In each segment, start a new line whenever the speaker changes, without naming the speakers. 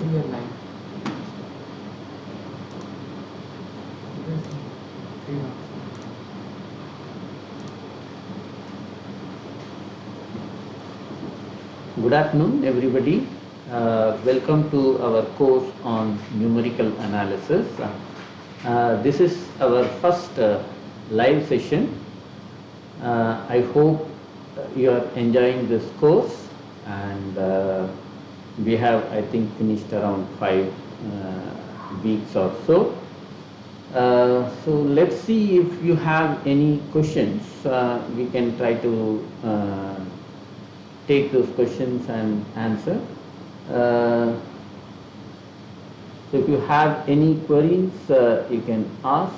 Real line. Three marks.
Good afternoon, everybody. Welcome to our course on numerical analysis. This is our first live session. I hope you are enjoying this course, and we have, I think, finished around 5 weeks or so. So let's see if you have any questions. We can try to take those questions and answer. So if you have any queries, you can ask.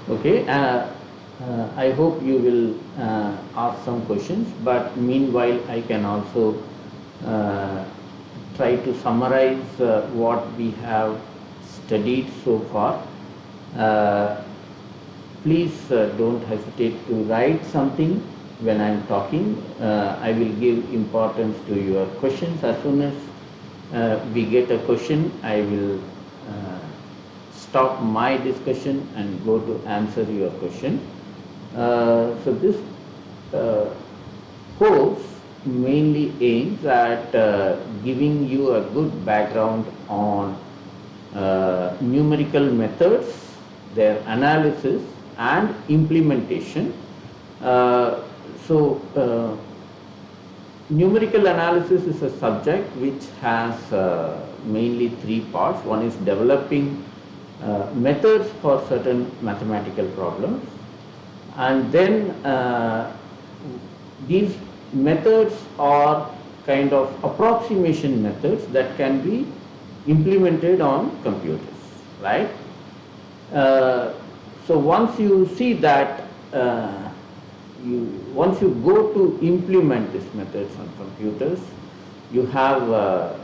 Okay, I hope you will ask some questions, but meanwhile I can also try to summarize what we have studied so far. Please don't hesitate to write something when I am talking. I will give importance to your questions. As soon as we get a question, I will stop my discussion and go to answer your question. So this course mainly aims at giving you a good background on numerical methods, their analysis and implementation. Numerical analysis is a subject which has mainly 3 parts. One is developing methods for certain mathematical problems, and then these methods are kind of approximation methods that can be implemented on computers, right? So once you see that, once you go to implement these methods on computers, you have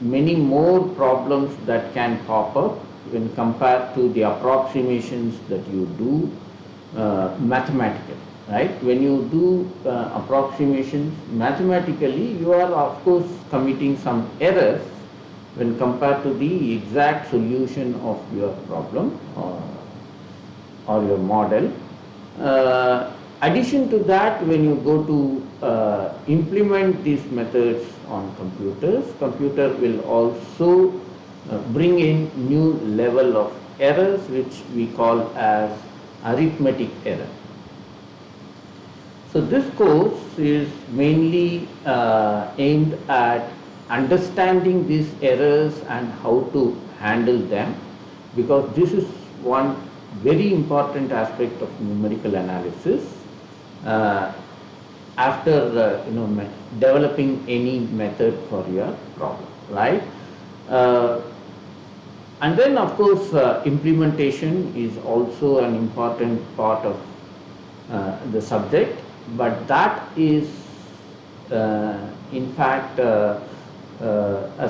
many more problems that can pop up when compared to the approximations that you do mathematically, right? When you do approximations mathematically, you are of course committing some errors when compared to the exact solution of your problem or your model. Addition to that, when you go to implement these methods on computers, computer will also bring in new level of errors which we call as arithmetic error. So this course is mainly aimed at understanding these errors and how to handle them, because this is one very important aspect of numerical analysis after developing any method for your problem, right? And then of course implementation is also an important part of the subject, but that is in fact a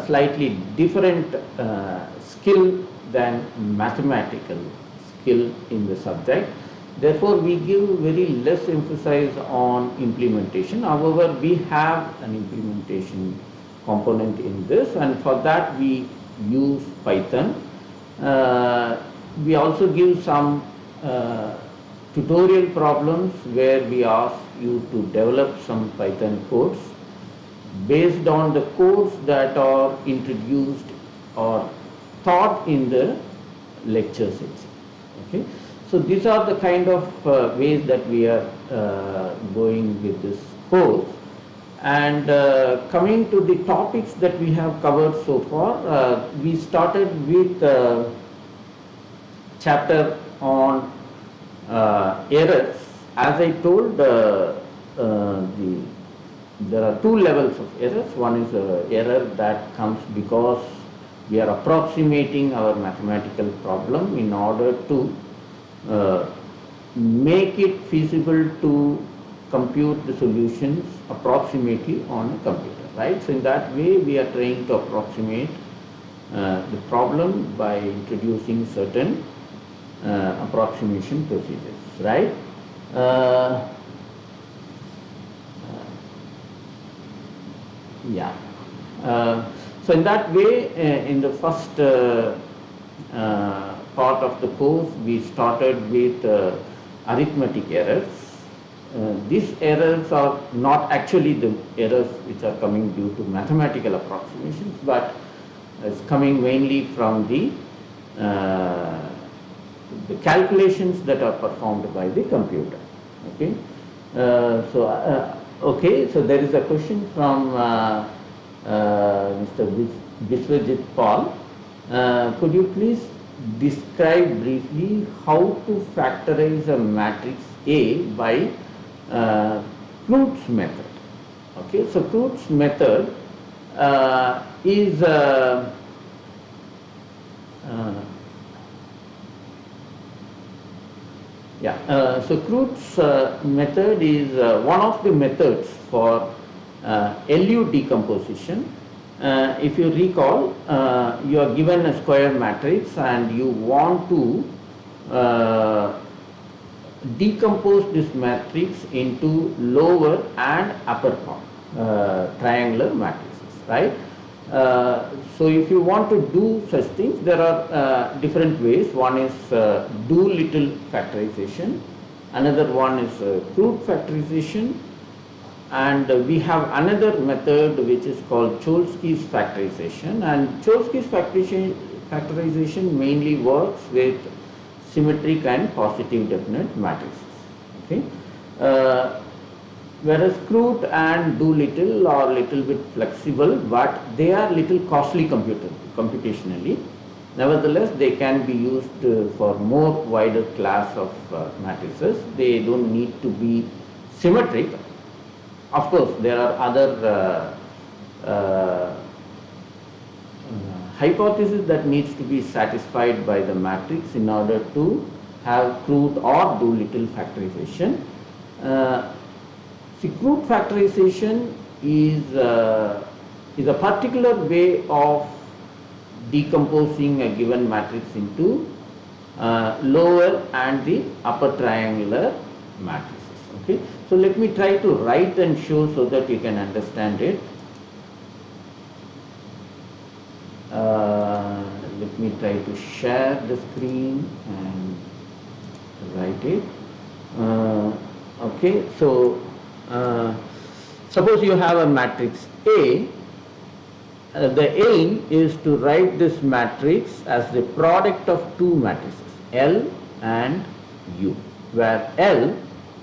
slightly different skill than mathematical skill in the subject. Therefore, we give very less emphasis on implementation. However, we have an implementation component in this, and for that we use Python. We also give some tutorial problems where we ask you to develop some Python codes based on the codes that are introduced or taught in the lectures itself. Okay, so these are the kind of ways that we are going with this course. And coming to the topics that we have covered so far, we started with chapter on errors. As I told, there are two levels of errors. One is error that comes because we are approximating our mathematical problem in order to make it feasible to compute the solutions approximately on a computer, right? So in that way we are trying to approximate the problem by introducing certain approximation procedures, right? Yeah. So in that way, in the first part of the course, we started with arithmetic errors. These errors are not actually the errors which are coming due to mathematical approximations, but it's coming mainly from the calculations that are performed by the computer. Okay. Okay, so there is a question from Mr. Biswajit Paul. Could you please describe briefly how to factorize a matrix A by Crude's method? Okay, so Crude's method is so Crude's method is one of the methods for LU decomposition. If you recall, you are given a square matrix and you want to decompose this matrix into lower and upper triangular matrices, right? So if you want to do such things, there are different ways. One is Doolittle factorization, another one is Crude factorization, and we have another method which is called Cholesky's factorization. And Cholesky's factorization mainly works with symmetric and positive definite matrices. Okay. Whereas Crude and Doolittle are a little bit flexible, but they are little costly computationally. Nevertheless, they can be used for more wider class of matrices. They don't need to be symmetric. Of course, there are other hypothesis that needs to be satisfied by the matrix in order to have Crude or Doolittle factorization. See, Crude factorization is a particular way of decomposing a given matrix into lower and the upper triangular matrices. Okay, so let me try to write and show so that you can understand it. Let me try to share the screen and write it. Okay, so suppose you have a matrix A. The aim is to write this matrix as the product of two matrices, L and U, where L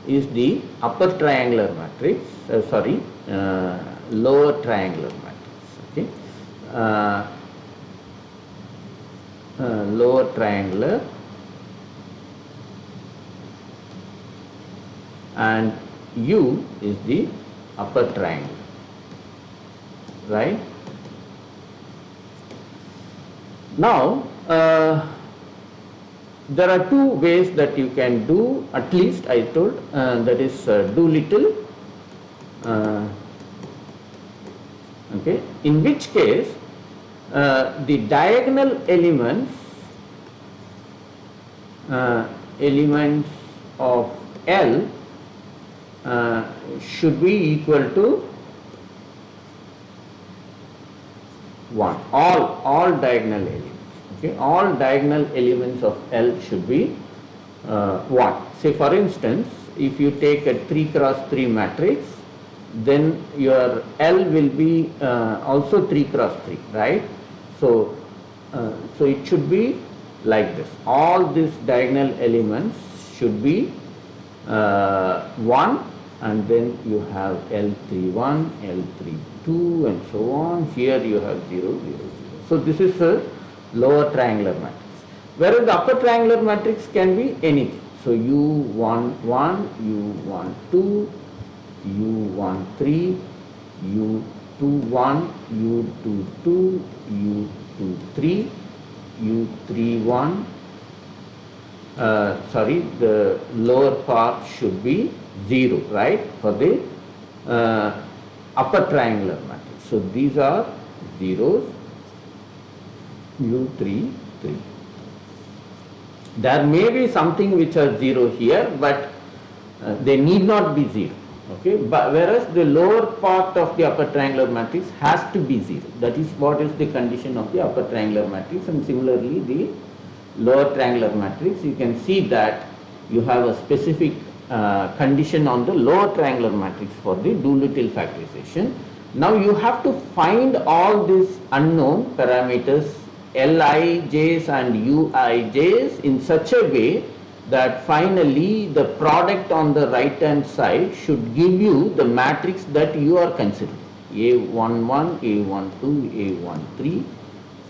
is the upper triangular matrix, lower triangular matrix. Okay, lower triangular, and U is the upper triangle, right? Now, there are two ways that you can do, at least I told, that is Doolittle. Okay, in which case the diagonal elements of L should be equal to 1. All diagonal elements. Okay, all diagonal elements of L should be 1. Say for instance, if you take a 3 cross 3 matrix, then your L will be also 3 cross 3, right? So it should be like this. All these diagonal elements should be 1, and then you have L31, L32 and so on. Here you have 0, 0, 0. So this is a lower triangular matrix. Whereas the upper triangular matrix can be anything. So U11, U12, U13, U21, U22, U23, U31. Sorry, the lower part should be 0, right, for the upper triangular matrix. So these are zeros, U3, 3. There may be something which are 0 here, but they need not be 0. Okay, but whereas the lower part of the upper triangular matrix has to be 0. That is what is the condition of the upper triangular matrix, and similarly the lower triangular matrix, you can see that you have a specific condition on the lower triangular matrix for the Doolittle factorization. Now you have to find all these unknown parameters Lij's and Uij's in such a way that finally the product on the right hand side should give you the matrix that you are considering: A11, A12, A13,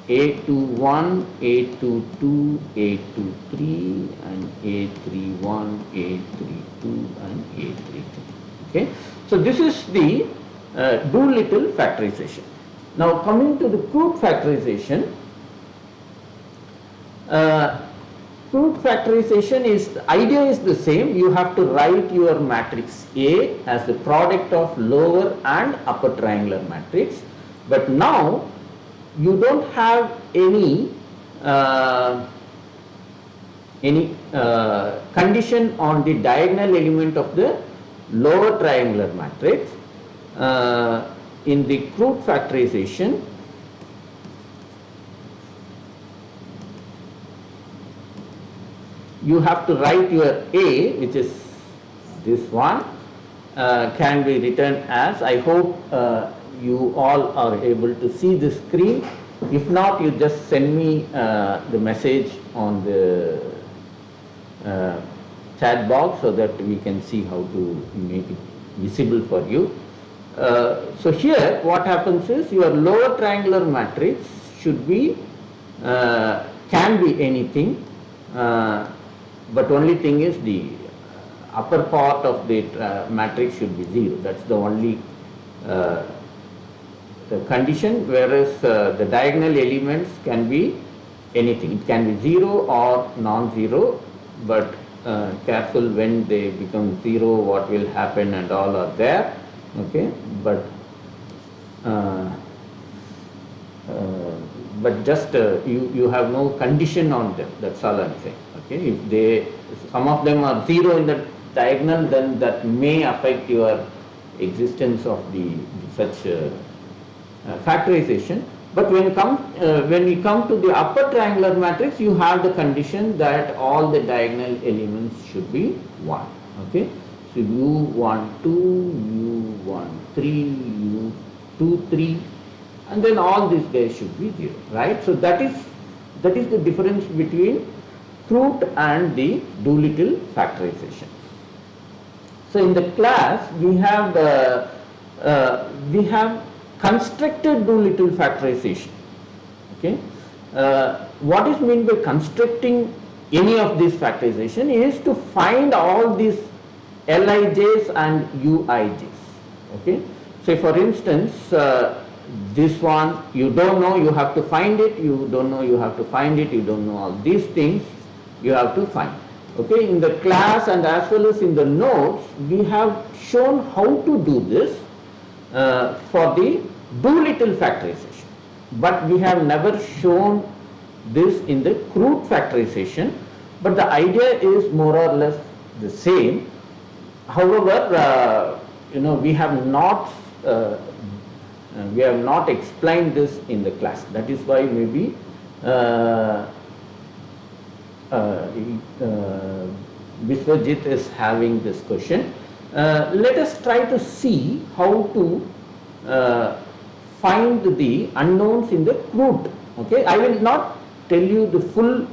A21, A22, A23 and A31, A32 and A33. Okay, so this is the Doolittle factorization. Now coming to the crude factorization. Crude factorization is, the idea is the same. You have to write your matrix A as the product of lower and upper triangular matrix, but now you don't have any condition on the diagonal element of the lower triangular matrix. In the crude factorization, you have to write your A, which is this one, can be written as, I hope you all are able to see the screen. If not, you just send me the message on the chat box so that we can see how to make it visible for you. So here what happens is, your lower triangular matrix should be, can be anything, but only thing is the upper part of the matrix should be 0. That's the only the condition, whereas the diagonal elements can be anything. It can be 0 or non-zero, but careful when they become 0, what will happen and all are there. Okay, but just you have no condition on them. That's all I'm saying. Okay, if some of them are 0 in the diagonal, then that may affect your existence of the such factorization. But when we come to the upper triangular matrix, you have the condition that all the diagonal elements should be 1. Okay, so U12, U13, U23, and then all these guys should be 0, right? So that is the difference between crude and the Doolittle factorization. So in the class we have constructed Doolittle factorization. Okay, what is meant by constructing any of these factorization is to find all these Lij's and Uij's. Okay, so for instance, this one you don't know, you have to find it. You don't know, you have to find it. You don't know all these things, you have to find. Okay, in the class and as well as in the notes, we have shown how to do this for the Doolittle factorization, but we have never shown this in the crude factorization. But the idea is more or less the same. However, we have not explained this in the class. That is why maybe Biswajit is having this question. Let us try to see how to find the unknowns in the crude. Okay, I will not tell you the full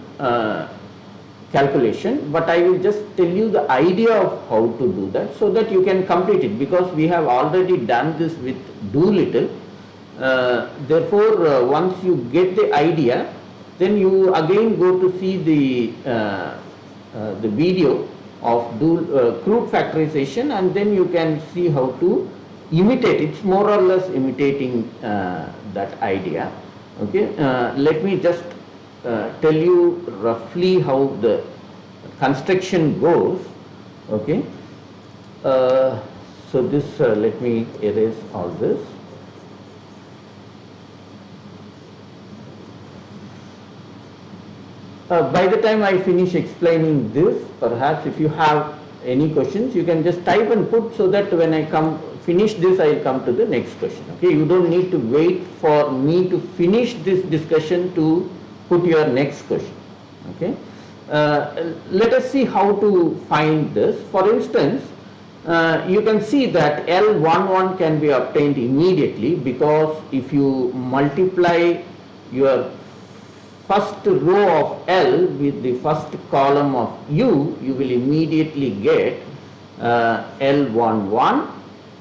calculation, but I will just tell you the idea of how to do that so that you can complete it, because we have already done this with Doolittle. Therefore, once you get the idea, then you again go to see the video of crude factorization, and then you can see how to imitate. It's more or less imitating that idea. Okay, let me just tell you roughly how the construction goes. Okay, so this let me erase all this. By the time I finish explaining this, perhaps if you have any questions, you can just type and put, so that when I finish this, I will come to the next question. Okay, you don't need to wait for me to finish this discussion to put your next question. Okay, let us see how to find this. For instance, you can see that L11 can be obtained immediately, because if you multiply your first row of L with the first column of U, you will immediately get L11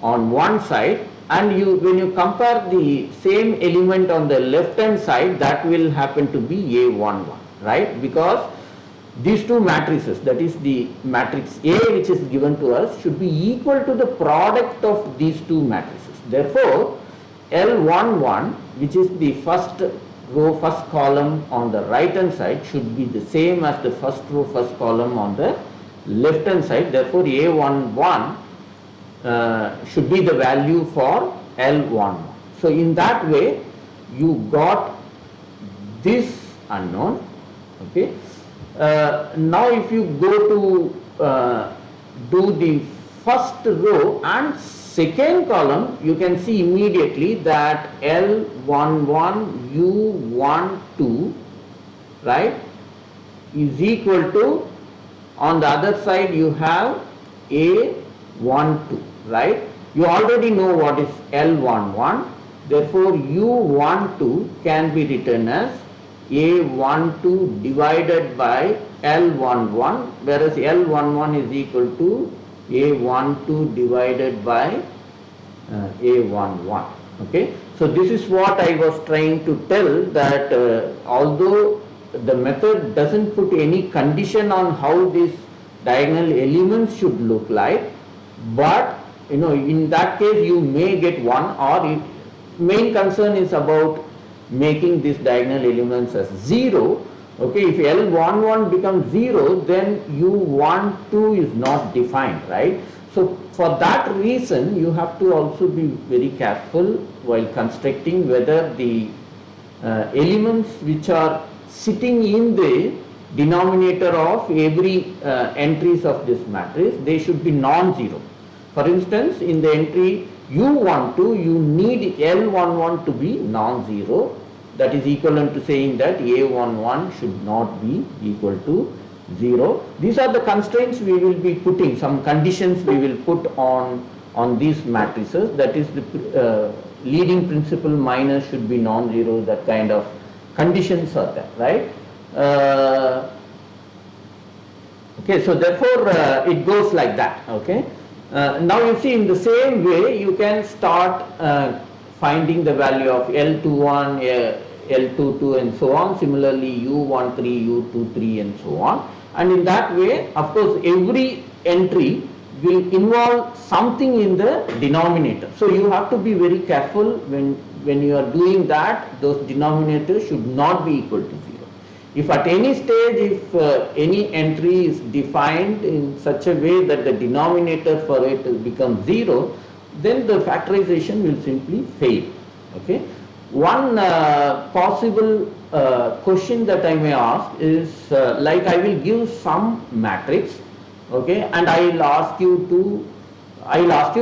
on one side, and when you compare the same element on the left hand side, that will happen to be A11, right? Because these two matrices, that is the matrix A which is given to us, should be equal to the product of these two matrices. Therefore, L11, which is the first row, first column on the right hand side, should be the same as the first row, first column on the left hand side. Therefore, A11 should be the value for L11. So in that way, you got this unknown. Okay. Now if you go to do the first row and second column, you can see immediately that L11 U12, right, is equal to, on the other side you have A12, right? You already know what is L11, therefore U12 can be written as A12 divided by L11, whereas L11 is equal to A12 divided by A11. Okay, so this is what I was trying to tell, that although the method doesn't put any condition on how these diagonal elements should look like, but in that case you may get one, or main concern is about making these diagonal elements as 0. Okay, if L11 becomes 0, then U12 is not defined, right? So for that reason, you have to also be very careful while constructing whether the elements which are sitting in the denominator of every entries of this matrix, they should be non-zero. For instance, in the entry U12, you need L11 to be non-zero. That is equivalent to saying that A11 should not be equal to 0. These are the constraints we will be putting, some conditions we will put on these matrices. That is the leading principal minus should be non-zero, that kind of conditions are there, right? Okay, so therefore it goes like that. Okay. Now you see, in the same way you can start finding the value of L21, L22 and so on, similarly U13, U23 and so on, and in that way, of course, every entry will involve something in the denominator. So you have to be very careful when you are doing that. Those denominators should not be equal to 0. If at any stage, if any entry is defined in such a way that the denominator for it becomes 0, then the factorization will simply fail. Okay. One possible question that I may ask is, like I will give some matrix, okay, and I will ask you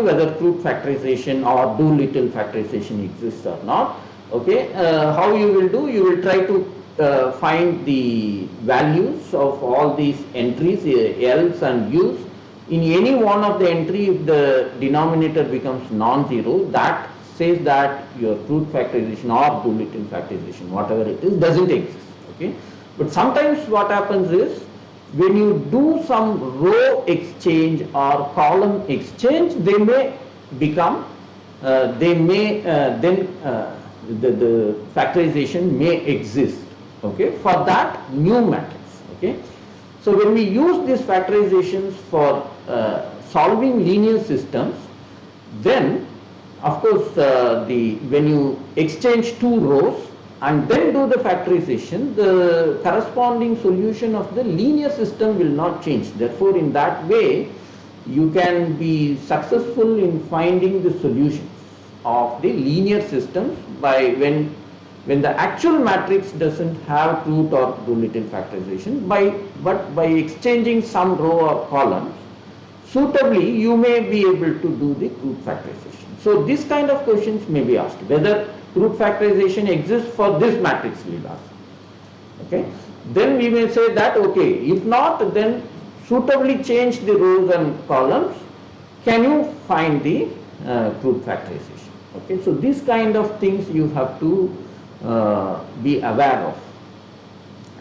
whether crude factorization or Doolittle factorization exists or not. Okay, how you will do? You will try to find the values of all these entries, L's and U's. In any one of the entry, if the denominator becomes non-zero, that says that your crude factorization or Doolittle factorization, whatever it is, doesn't exist. okay. But sometimes what happens is, when you do some row exchange or column exchange, they may become, the factorization may exist, okay, for that new matrix, okay. So when we use these factorizations for solving linear systems, then of course when you exchange two rows and then do the factorization, the corresponding solution of the linear system will not change. Therefore, in that way, you can be successful in finding the solutions of the linear systems by when the actual matrix doesn't have root or Doolittle factorization, but by exchanging some row or columns, suitably you may be able to do the root factorization. So this kind of questions may be asked, whether root factorization exists for this matrix, we will ask. Okay, then we may say that, okay, if not, then suitably change the rows and columns, can you find the root factorization? Okay, so these kind of things you have to be aware of.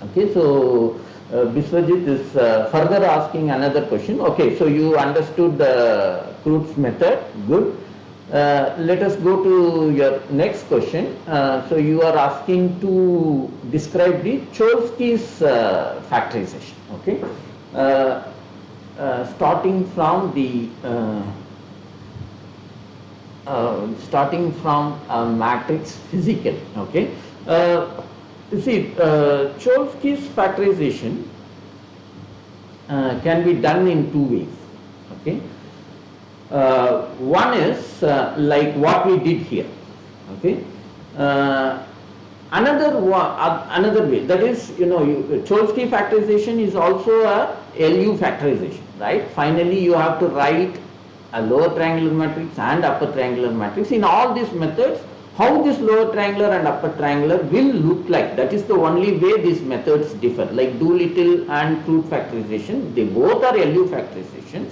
Okay, so Biswajit is further asking another question. Okay, so you understood the Croots method, good. Let us go to your next question. So you are asking to describe the Cholesky's factorization. Okay, starting from the matrix physical. Okay, you see, Cholesky's factorization can be done in two ways. Okay. One is like what we did here, okay. Another way, that is, Cholesky factorization is also a LU factorization, right? Finally, you have to write a lower triangular matrix and upper triangular matrix. In all these methods, how this lower triangular and upper triangular will look like, that is the only way these methods differ. Like Doolittle and Croots factorization, they both are LU factorizations.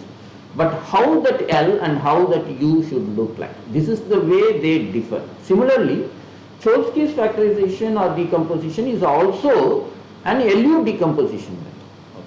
But how that L and how that U should look like, this is the way they differ. Similarly, Cholesky's factorization or decomposition is also an LU decomposition method.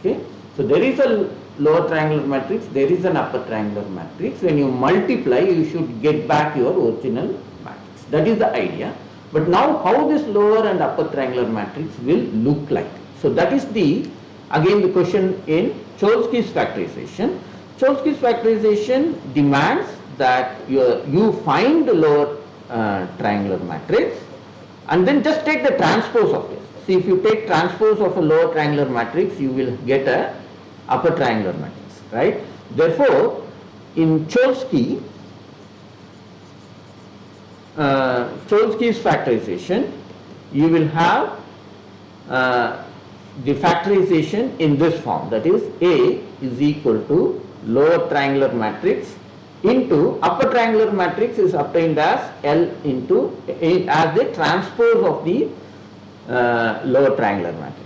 Okay, so there is a lower triangular matrix, there is an upper triangular matrix. When you multiply, you should get back your original matrix. That is the idea. But now, how this lower and upper triangular matrix will look like? So that is again the question in Cholesky's factorization. Cholesky's factorization demands that you find the lower triangular matrix and then just take the transpose of this. See, if you take transpose of a lower triangular matrix, you will get a upper triangular matrix, right? Therefore, in Cholesky's factorization, you will have the factorization in this form, that is, A is equal to lower triangular matrix into upper triangular matrix is obtained as L into as the transpose of the lower triangular matrix.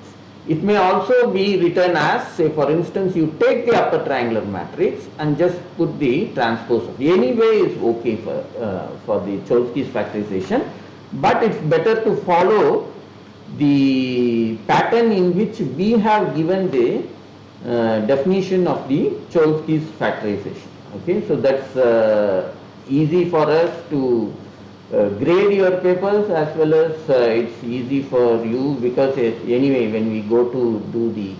It may also be written as, say for instance, you take the upper triangular matrix and just put the transpose of. Anyway is okay for the Cholesky's factorization, but it's better to follow the pattern in which we have given the definition of the Cholesky's factorization. Okay, so that's easy for us to grade your papers, as well as it's easy for you, because anyway when we go to do the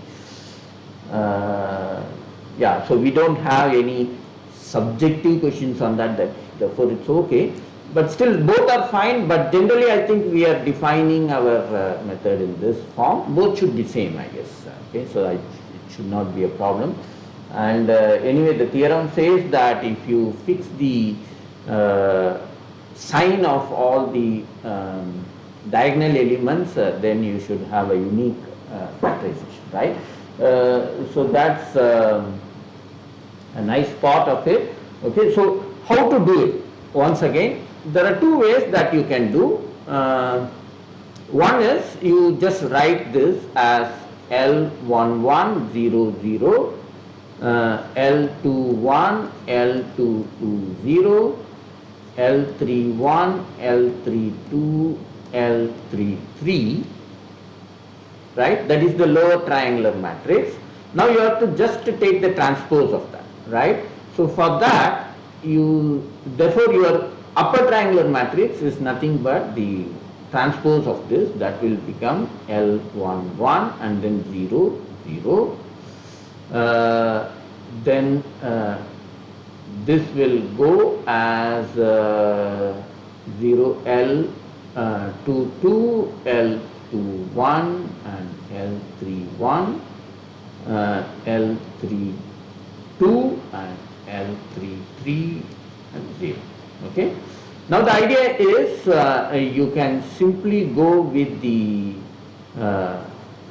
so we don't have any subjective questions on that, therefore it's okay. But still both are fine, but generally I think we are defining our method in this form. Both should be same, I guess. Okay, so it should not be a problem. And anyway, the theorem says that if you fix the sign of all the diagonal elements, then you should have a unique factorization, right? So that's a nice part of it. Okay, so how to do it? Once again, there are two ways that you can do. One is you just write this as L1100, L21, L220, L31, L32, L33, right? That is the lower triangular matrix. Now you have to just take the transpose of that, right? So for that, therefore your upper triangular matrix is nothing but the transpose of this, that will become L11 and then 0, 0. Then this will go as 0 L22, L21 and L31, L32 and L33 and 0. Okay. Now the idea is you can simply go with the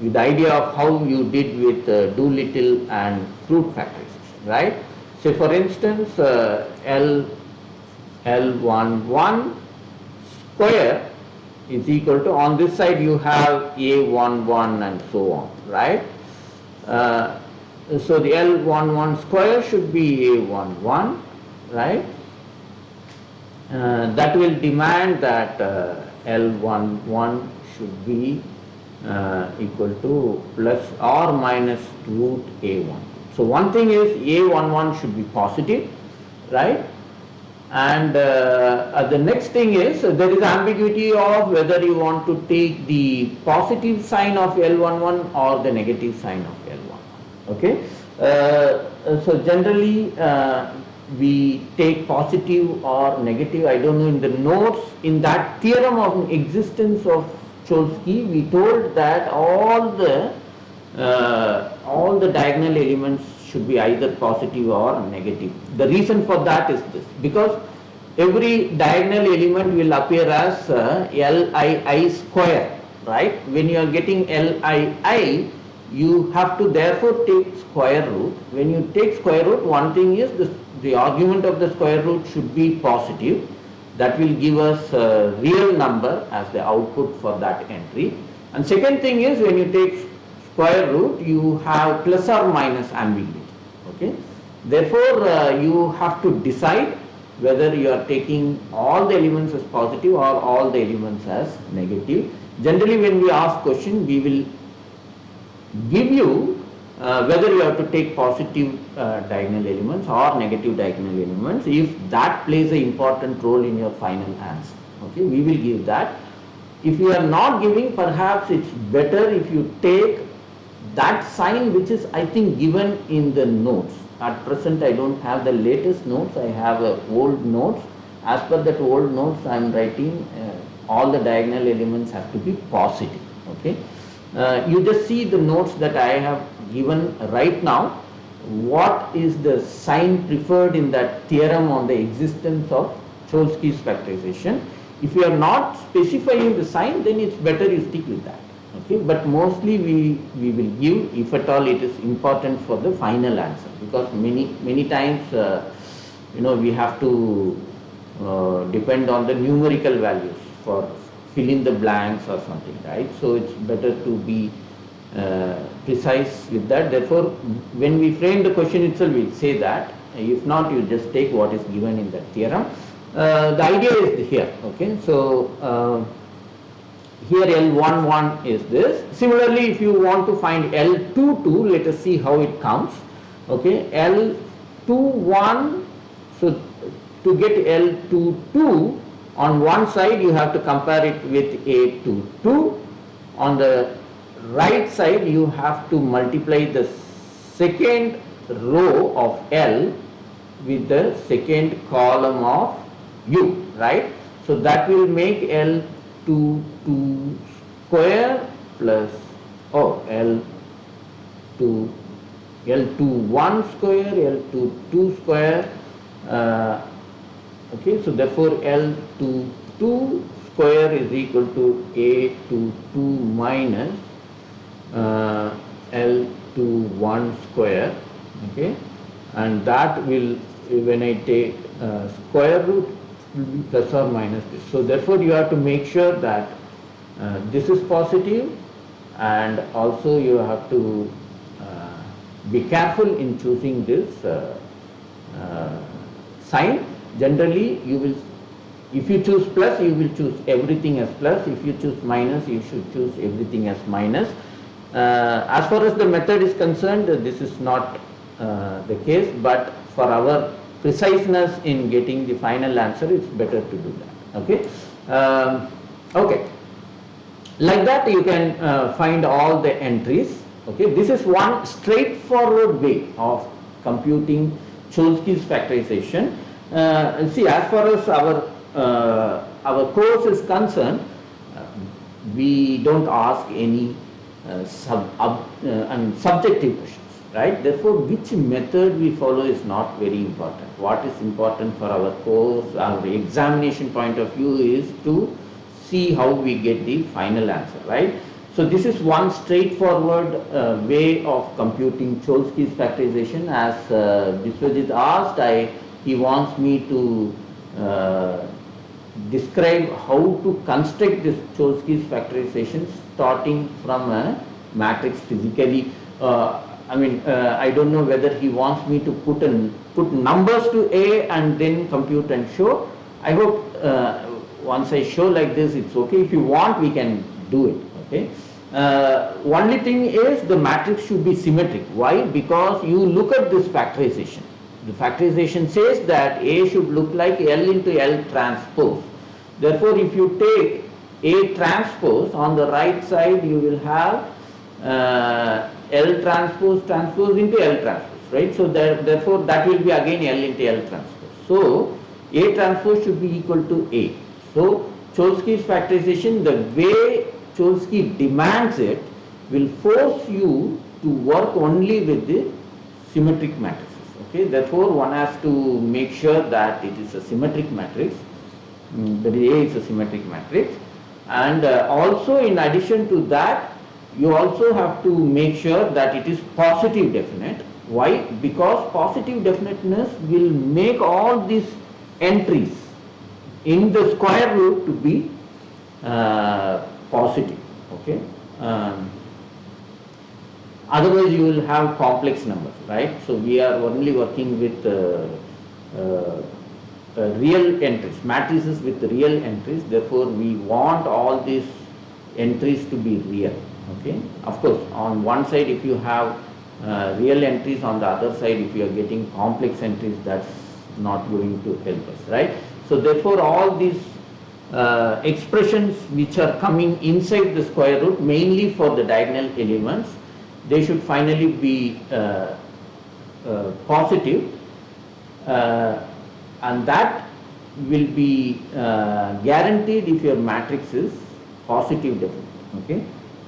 idea of how you did with Doolittle and fruit factorization, right? So for instance, L11 square is equal to, on this side you have A11 and so on, right? So the L11 square should be A11, right? That will demand that L11 should be equal to plus or minus root A1. So one thing is A11 should be positive, right? And the next thing is there is ambiguity of whether you want to take the positive sign of L11 or the negative sign of L11. Okay. So generally we take positive or negative. I don't know, in the notes, in that theorem of existence of Cholesky, we told that all the diagonal elements should be either positive or negative. The reason for that is this, because every diagonal element will appear as Lii square, right? When you are getting Lii, you have to therefore take square root. When you take square root, one thing is the argument of the square root should be positive. That will give us a real number as the output for that entry. And second thing is, when you take square root, you have plus or minus ambiguity. Okay. Therefore, you have to decide whether you are taking all the elements as positive or all the elements as negative. Generally, when we ask question, we will give you whether you have to take positive diagonal elements or negative diagonal elements, if that plays an important role in your final answer. Okay, we will give that. If you are not giving, perhaps it's better if you take that sign which is, I think, given in the notes. At present, I don't have the latest notes. I have old notes. As per that old notes, I am writing all the diagonal elements have to be positive. Okay. You just see the notes that I have given right now. What is the sign preferred in that theorem on the existence of Cholesky's factorization? If you are not specifying the sign, then it's better you stick with that. Okay, but mostly we will give, if at all it is important for the final answer, because many times we have to depend on the numerical values for fill in the blanks or something, right? So it's better to be precise with that. Therefore, when we frame the question itself, we'll say that. If not, you just take what is given in that theorem. The idea is here. Okay, so here L11 is this. Similarly, if you want to find L22, let us see how it comes. Okay, L21. So to get L22, on one side you have to compare it with A22. On the right side you have to multiply the second row of L with the second column of U, right? So that will make L22 square plus L21 square, L22 square. Okay, so therefore L22 square is equal to A22 minus L21 square. Okay, and that will, when I take square root, will be plus or minus this. So therefore you have to make sure that this is positive, and also you have to be careful in choosing this sign. Generally, you will, if you choose plus, you will choose everything as plus. If you choose minus, you should choose everything as minus. As far as the method is concerned, this is not the case, but for our preciseness in getting the final answer, it's better to do that. Okay. Okay. Like that, you can find all the entries. Okay. This is one straightforward way of computing Cholesky's factorization. See, as far as our course is concerned, we don't ask any subjective questions, right? Therefore, which method we follow is not very important. What is important for our course, our examination point of view, is to see how we get the final answer, right? So this is one straightforward way of computing Cholesky's factorization. As Biswajit asked, he wants me to describe how to construct this Cholesky's factorization starting from a matrix physically. I don't know whether he wants me to put numbers to A and then compute and show. I hope once I show like this, it's okay. If you want, we can do it. Okay. Only thing is the matrix should be symmetric. Why? Because you look at this factorization. The factorization says that A should look like L into L transpose. Therefore, if you take A transpose, on the right side you will have L transpose into L transpose, right? So therefore that will be again L into L transpose. So A transpose should be equal to A. So Cholesky's factorization, the way Cholesky demands it, will force you to work only with the symmetric matrices. Okay, therefore one has to make sure that it is a symmetric matrix. That is, A is a symmetric matrix, and also in addition to that, you also have to make sure that it is positive definite. Why? Because positive definiteness will make all these entries in the square root to be positive. Okay. Otherwise, you will have complex numbers, right? So we are only working with real entries, matrices with real entries. Therefore, we want all these entries to be real. Okay. Of course, on one side, if you have real entries, on the other side, if you are getting complex entries, that's not going to help us, right? So therefore, all these expressions which are coming inside the square root, mainly for the diagonal elements, they should finally be positive, and that will be guaranteed if your matrix is positive definite. Okay,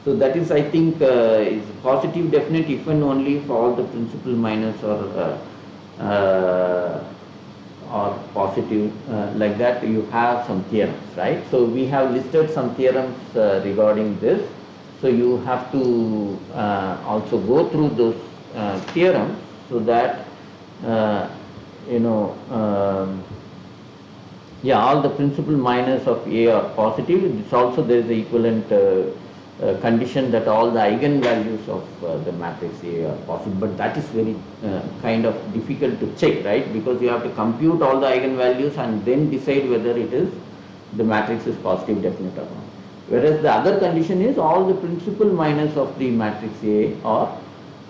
so that is, I think, is positive definite if and only for all the principal minus or positive, like that you have some theorems, right? So we have listed some theorems regarding this. So you have to also go through those theorems so that all the principal minus of A are positive. It's also there is the equivalent condition that all the eigenvalues of the matrix A are positive, but that is very kind of difficult to check, right? Because you have to compute all the eigenvalues and then decide whether the matrix is positive definite or not. Whereas the other condition is all the principal minus of the matrix A are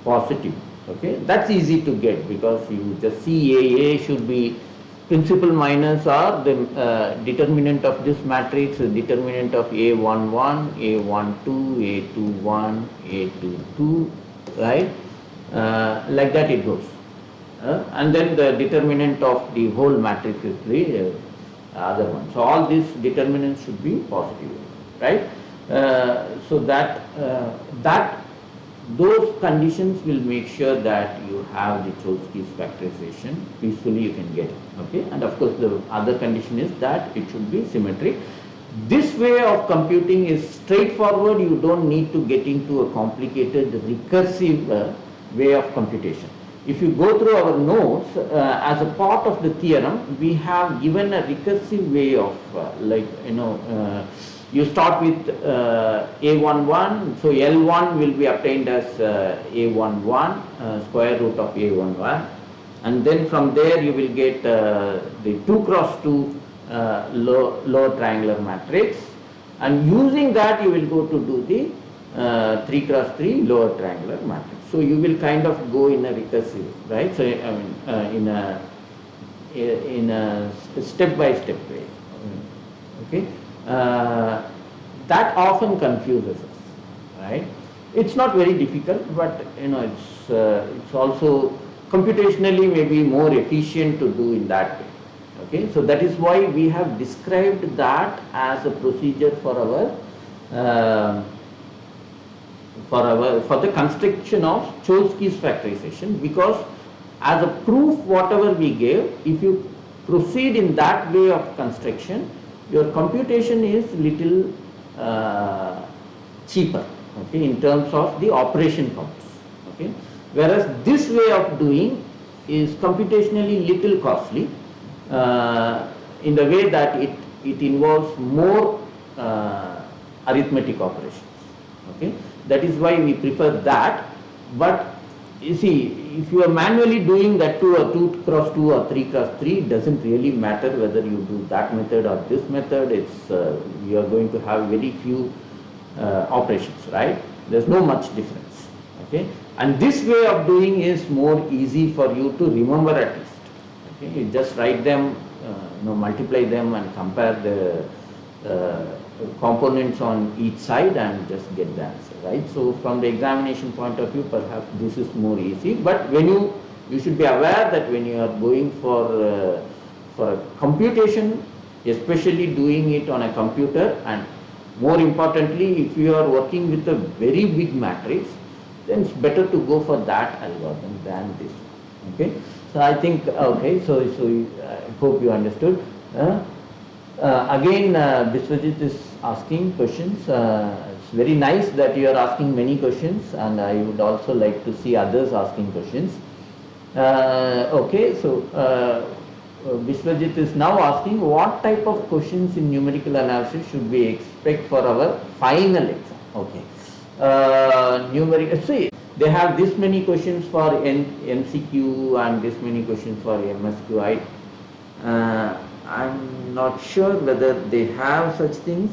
positive. Okay, that's easy to get because you just see A should be principal minus are the determinant of this matrix, determinant of A11, A12, A21, A22, right? Like that it goes. And then the determinant of the whole matrix is the other one. So all these determinants should be positive, right? So that those conditions will make sure that you have the Cholesky's factorization peacefully. You can get it. Okay, and of course the other condition is that it should be symmetric. This way of computing is straightforward. You don't need to get into a complicated recursive way of computation. If you go through our notes, as a part of the theorem, we have given a recursive way of you start with A11, so L1 will be obtained as A11, square root of A11, and then from there you will get the 2 cross 2 lower triangular matrix, and using that you will go to do the 3 cross 3 lower triangular matrix. So you will kind of go in a recursive, right? So I mean in a step by step way. Okay, that often confuses us, right? It's not very difficult, but it's also computationally maybe more efficient to do in that way. Okay, so that is why we have described that as a procedure for our for the construction of Cholesky's factorization, because as a proof whatever we gave, if you proceed in that way of construction, your computation is little cheaper, okay, in terms of the operation costs, okay, whereas this way of doing is computationally little costly in the way that it involves more arithmetic operations, okay. That is why we prefer that. But you see, if you are manually doing that 2 cross 2 or 3 cross 3, it doesn't really matter whether you do that method or this method. It's you are going to have very few operations, right? There's no much difference, okay. And this way of doing is more easy for you to remember at least, okay. You just write them, multiply them and compare the components on each side and just get the answer, right? So from the examination point of view, perhaps this is more easy, but when you should be aware that when you are going for a computation, especially doing it on a computer, and more importantly, if you are working with a very big matrix, then it's better to go for that algorithm than this one, okay. So I think, okay, so I hope you understood. Again, Biswajit is asking questions. It's very nice that you are asking many questions, and I would also like to see others asking questions. Okay, so Biswajit is now asking what type of questions in numerical analysis should we expect for our final exam. Okay, numerical. See, they have this many questions for MCQ and this many questions for MSQ. I'm not sure whether they have such things.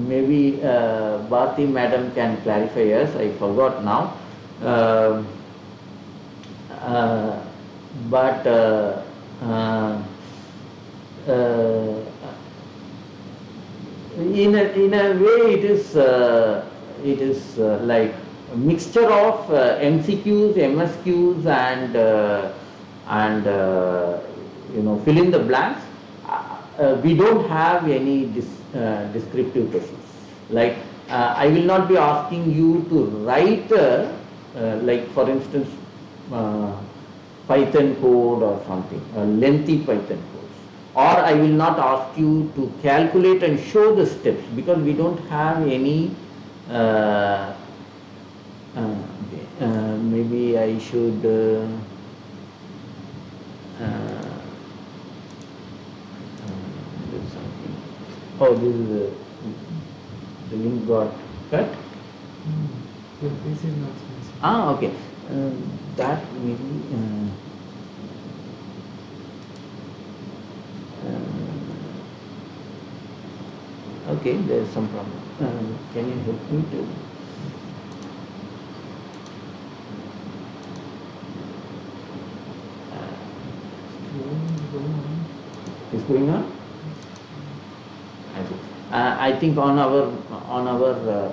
Maybe Bharti madam can clarify us. I forgot now. But in a way it is like a mixture of MCQs, MSQs, and fill in the blanks. We don't have any descriptive questions. Like I will not be asking you to write like for instance Python code or something, a lengthy Python code, or I will not ask you to calculate and show the steps, because we don't have any maybe I should do something. Oh, this is the link got cut.
This is not specific.
Okay. That maybe okay, there is some problem. Can you help me to? Is going on? I think on our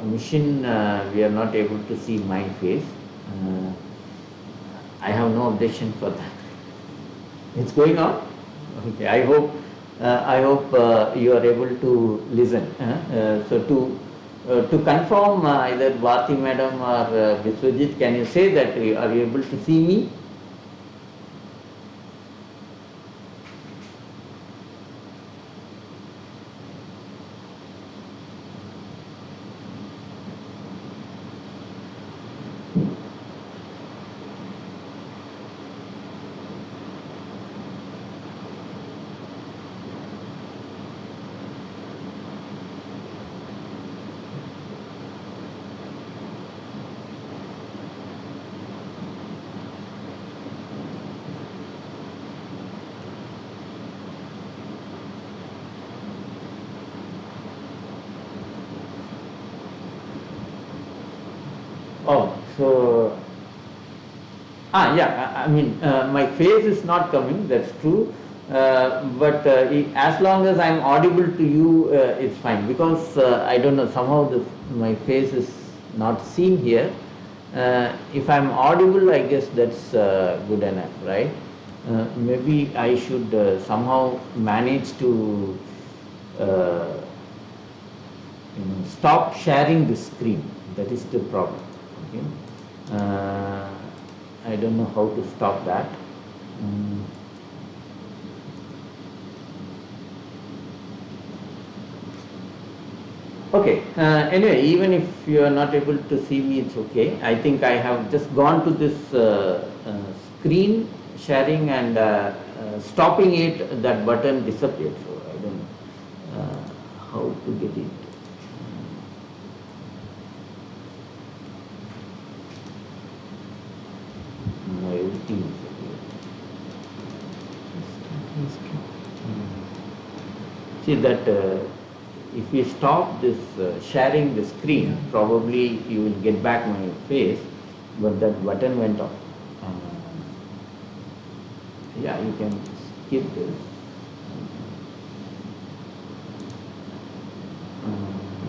machine we are not able to see my face. I have no objection for that. It's going on. Okay. I hope you are able to listen. So to confirm, either Bharti madam or Biswajit, can you say that are you able to see me? Oh, so yeah, I mean, my face is not coming, that's true. But as long as I'm audible to you, it's fine. Because I don't know, somehow my face is not seen here. If I'm audible, I guess that's good enough, right? Maybe I should somehow manage to uh, stop sharing the screen. That is the problem. Okay. I don't know how to stop that. Mm. Okay. Anyway, even if you are not able to see me, it's okay. I think I have just gone to this screen sharing and stopping it. That button disappeared. So I don't know how to get it. No, everything is okay. See that if we stop this sharing the screen,
Yeah.
probably you will get back my face, but that button went off. Yeah, you can skip this.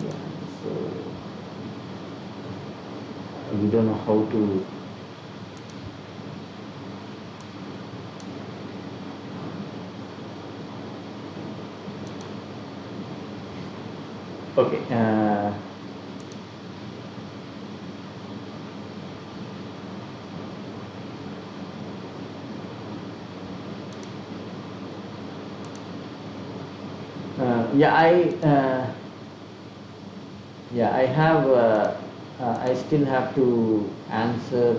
Yeah, so we don't know how to. Okay. Yeah, I have. I still have to answer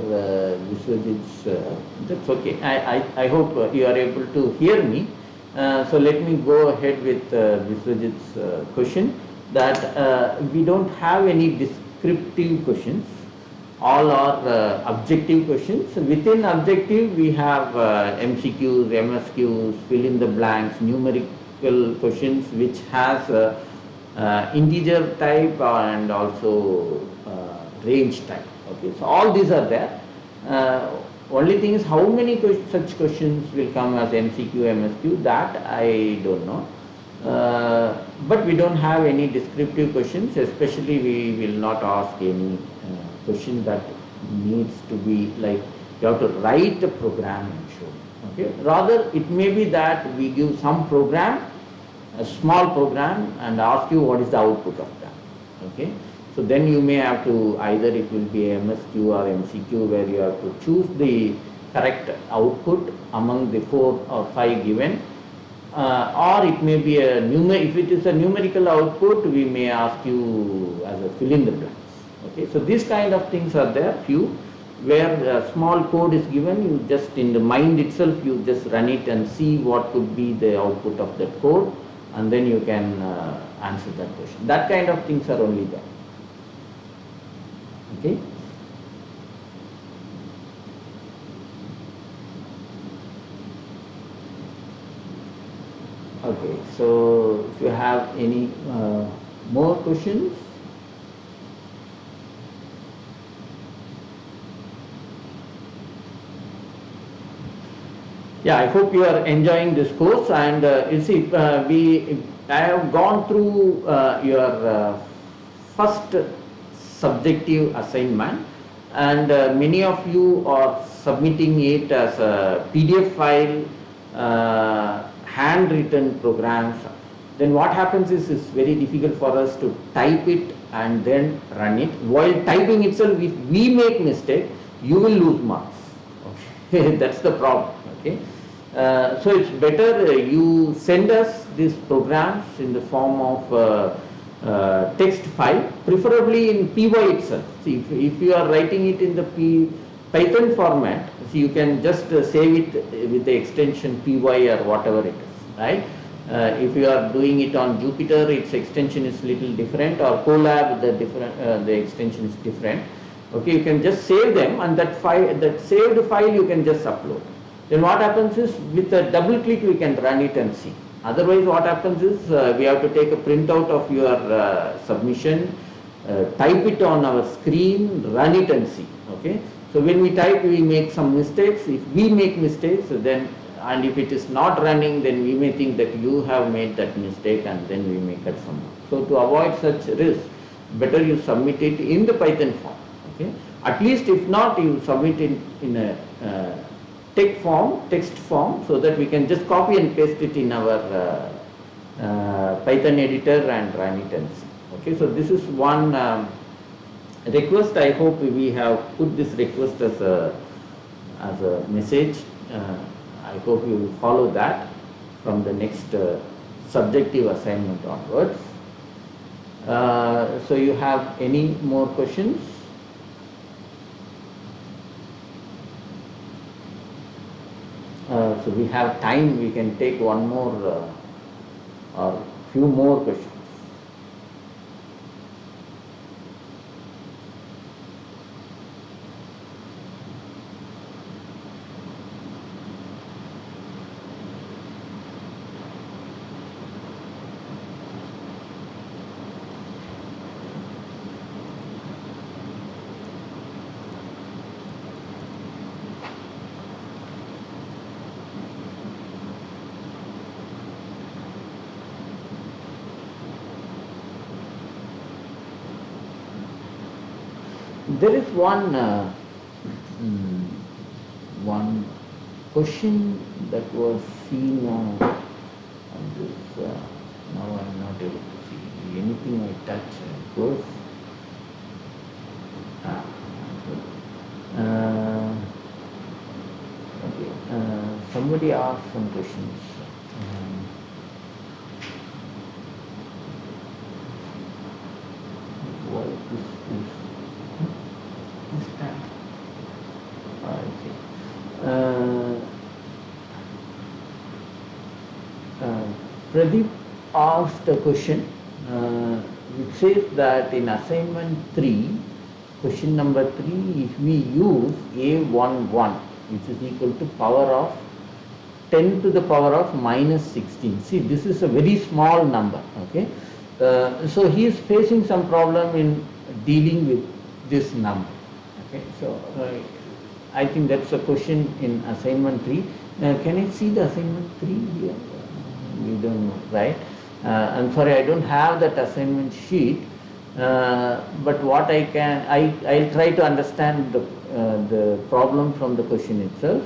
Vishwajit's. That's okay. I hope you are able to hear me. So let me go ahead with Vishwajit's question. That we don't have any descriptive questions. All are objective questions. Within objective, we have MCQs, MSQs, fill in the blanks, numerical questions, which has integer type and also range type. Okay, so all these are there. Only thing is how many such questions will come as MCQ, MSQ, that I don't know. But we don't have any descriptive questions, especially we will not ask any question that needs to be like you have to write a program and show. Okay, rather it may be that we give some program, a small program, and ask you what is the output of that. Okay, so then you may have to either it will be MSQ or MCQ where you have to choose the correct output among the 4 or 5 given, or it may be a if it is a numerical output, we may ask you as a fill in the blanks. Okay, so these kind of things are there, few, where a small code is given, you just in the mind itself, you just run it and see what could be the output of that code, and then you can answer that question. That kind of things are only there. Okay. Okay, so if you have any more questions. Yeah, I hope you are enjoying this course, and you see, I have gone through your first subjective assignment, and many of you are submitting it as a PDF file, handwritten programs. Then what happens is it's very difficult for us to type it and then run it. While typing itself, if we make mistake, you will lose marks. Okay, that's the problem. Okay. So it's better you send us these programs in the form of text file, preferably in py itself. See, if you are writing it in the Python format, so you can just save it with the extension py or whatever it is, right? If you are doing it on Jupyter, its extension is little different, or Colab, the extension is different. Okay, you can just save them, and that saved file you can just upload. Then what happens is, with a double click we can run it and see. Otherwise what happens is, we have to take a printout of your submission, type it on our screen, run it and see. Okay. So when we type, we make some mistakes. If we make mistakes, then, and if it is not running, then we may think that you have made that mistake, and then we may cut some. So to avoid such risk, better you submit it in the Python form. Okay. At least if not, you submit it in a text form, so that we can just copy and paste it in our Python editor and run it and see. Okay, so this is one request. I hope we have put this request as a message. I hope you will follow that from the next subjective assignment onwards. So you have any more questions? So we have time, we can take one more or few more questions. There is one question that was seen on this. Now I am not able to see anything I touch. Goes. Okay. Somebody asked some questions. What this is? Pradeep asked a question which says that in assignment 3, question number 3, if we use A11, which is equal to power of 10 to the power of minus 16. See, this is a very small number. Okay, so he is facing some problem in dealing with this number. Okay, so I think that's a question in assignment 3. Can I see the assignment 3 here? You don't know, right? I'm sorry, I don't have that assignment sheet. But what I can, I'll try to understand the problem from the question itself.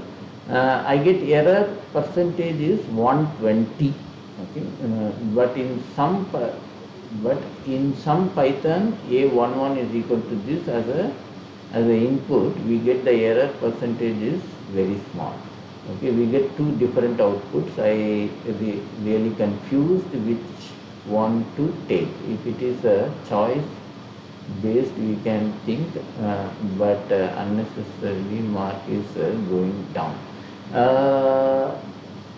I get error percentage is 120. Okay, but in some Python, A11 is equal to this as a input. We get the error percentage is very small. Okay, we get two different outputs. I really confused which one to take. If it is a choice based, we can think, but unnecessarily mark is going down.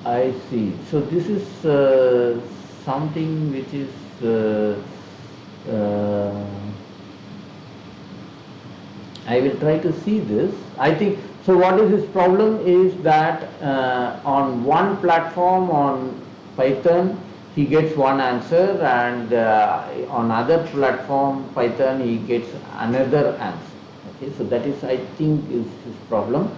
I see. So this is something which is I will try to see this. I think, so what is his problem is that on one platform on Python he gets one answer, and on other platform Python he gets another answer. Okay, so that is, I think, is his problem.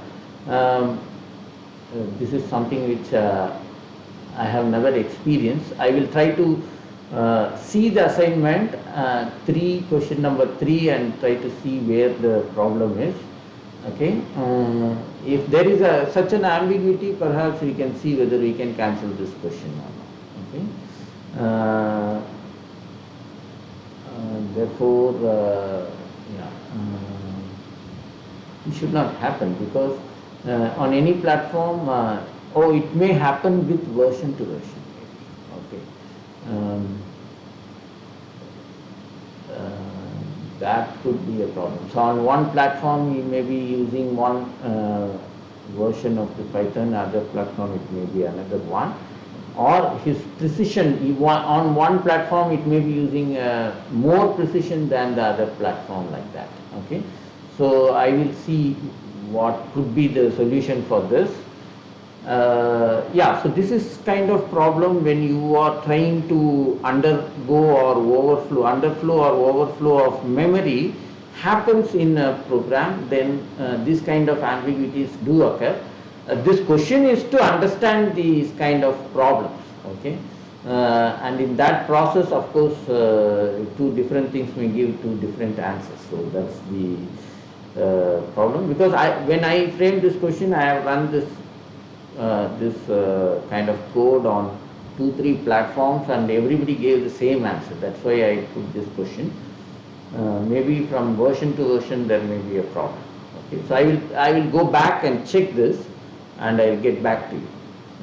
This is something which I have never experienced. I will try to see the assignment 3, question number 3, and try to see where the problem is. Okay, if there is such an ambiguity, perhaps we can see whether we can cancel this question or not. Okay, therefore, it should not happen, because on any platform, it may happen with version to version. Okay. That could be a problem. So on one platform, you may be using one version of the Python, other platform it may be another one, or his precision, on one platform it may be using more precision than the other platform, like that. Okay, so I will see what could be the solution for this. Yeah, so this is kind of problem when you are trying to undergo or underflow or overflow of memory happens in a program, then this kind of ambiguities do occur. This question is to understand these kind of problems, okay? And in that process, of course, two different things may give two different answers. So that's the problem, because when I frame this question, I have run this kind of code on 2-3 platforms, and everybody gave the same answer. That's why I put this question. Maybe from version to version there may be a problem. Okay, so I will go back and check this, and I'll get back to you.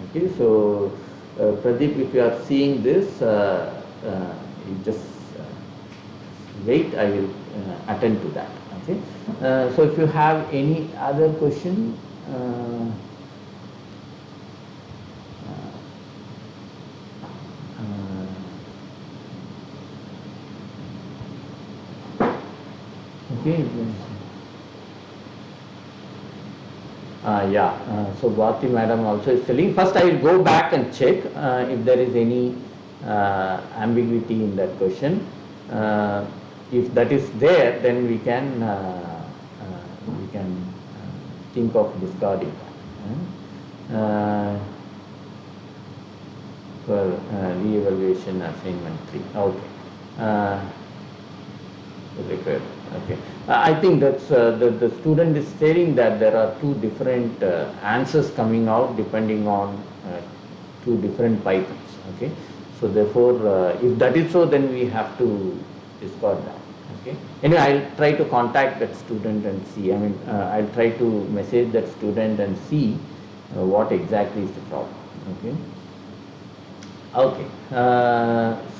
Okay, so Pradeep, if you are seeing this, you just wait. I will attend to that. Okay, so if you have any other question. Okay. Yeah. So Bhati madam also is telling. First, I will go back and check if there is any ambiguity in that question. If that is there, then we can think of discarding that. For re-evaluation assignment 3. Okay. Required. Okay. I think that's the student is stating that there are two different answers coming out depending on two different Pythons. Okay. So therefore, if that is so, then we have to discard that. Okay. Anyway, I'll try to contact that student and see. I mean, I'll try to message that student and see what exactly is the problem. Okay. Okay,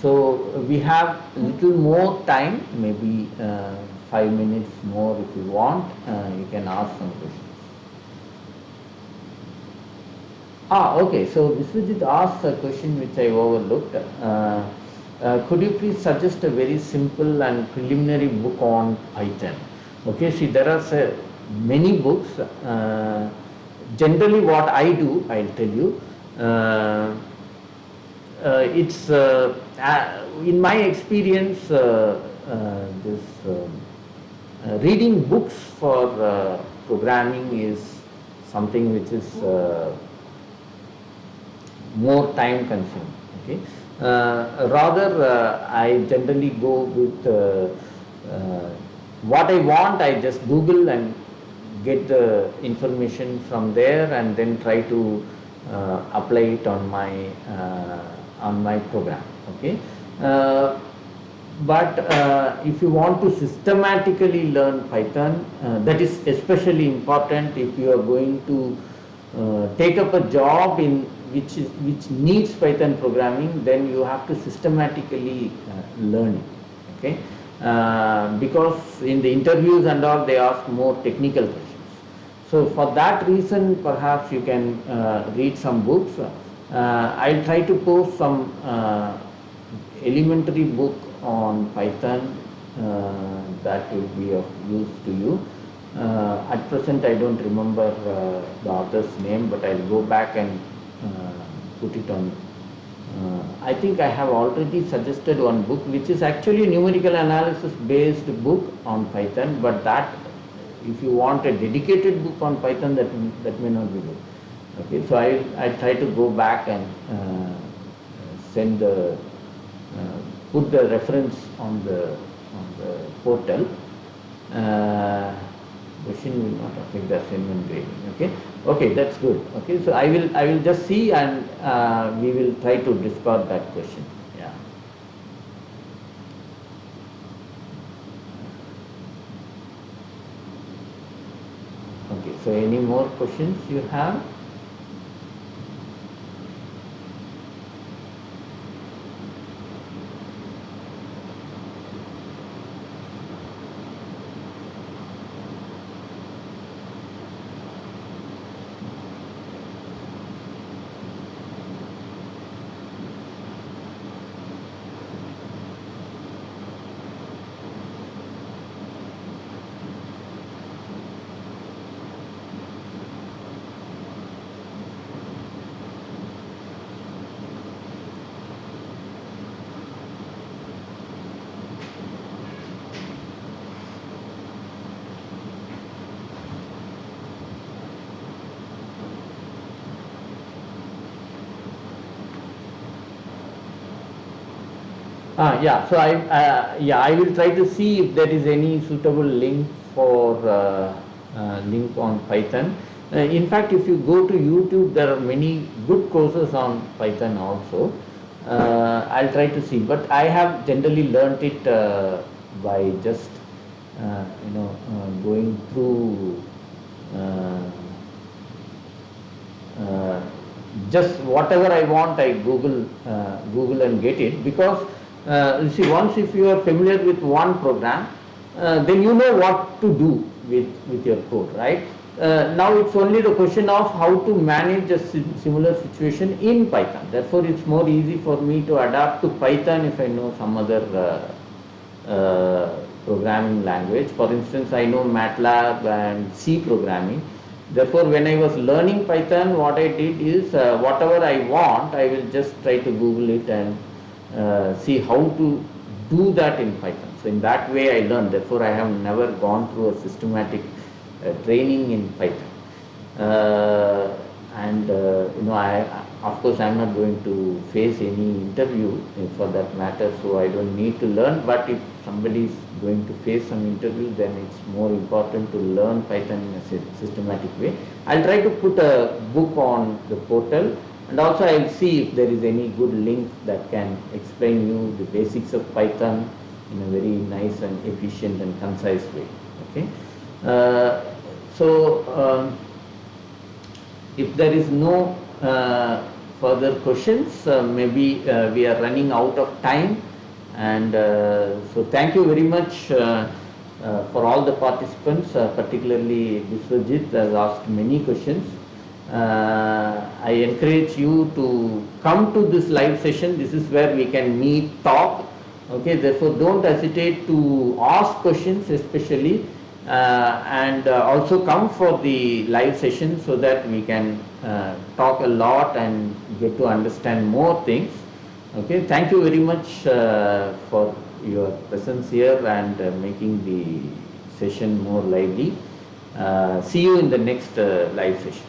so we have a little more time, maybe 5 minutes more if you want. You can ask some questions. Okay, so Viswajit asked a question which I overlooked. Could you please suggest a very simple and preliminary book on Python? Okay, see, there are many books. Generally what I do, I'll tell you. It's in my experience, this reading books for programming is something which is more time consuming. Okay, rather I generally go with what I want. I just Google and get the information from there, and then try to apply it on my program. Okay, but if you want to systematically learn Python, that is especially important if you are going to take up a job in which needs Python programming. Then you have to systematically learn it. Okay, because in the interviews and all, they ask more technical questions. So for that reason, perhaps you can read some books. I'll try to post some elementary book on Python that will be of use to you. At present, I don't remember the author's name, but I'll go back and put it on. I think I have already suggested one book, which is actually a numerical analysis based book on Python, but that, if you want a dedicated book on Python, that may not be good. Okay, so I try to go back and send the put the reference on the portal. Question will not affect the assignment grading. Okay, okay, that's good. Okay, so I will just see, and we will try to discard that question. Yeah. Okay, so any more questions you have? Yeah, so I will try to see if there is any suitable link for link on Python. In fact, if you go to YouTube, there are many good courses on Python also. I'll try to see, but I have generally learnt it by just going through. Uh, uh, just whatever I want, I Google and get it, because you see, once if you are familiar with one program, then you know what to do with your code, right? Now it's only the question of how to manage a similar situation in Python. Therefore, it's more easy for me to adapt to Python if I know some other programming language. For instance, I know MATLAB and C programming. Therefore, when I was learning Python, what I did is whatever I want, I will just try to Google it and see how to do that in Python. So in that way I learned. Therefore, I have never gone through a systematic training in Python. And I of course I am not going to face any interview for that matter, so I don't need to learn. But if somebody is going to face some interview, then it's more important to learn Python in a systematic way. I'll try to put a book on the portal, and also I'll see if there is any good link that can explain you the basics of Python in a very nice and efficient and concise way. Okay. If there is no further questions, maybe we are running out of time, and so thank you very much for all the participants, particularly Biswajit has asked many questions. I encourage you to come to this live session. This is where we can meet, talk. Okay, therefore don't hesitate to ask questions, especially and also come for the live session, so that we can talk a lot and get to understand more things. Okay, thank you very much for your presence here and making the session more lively. See you in the next live session.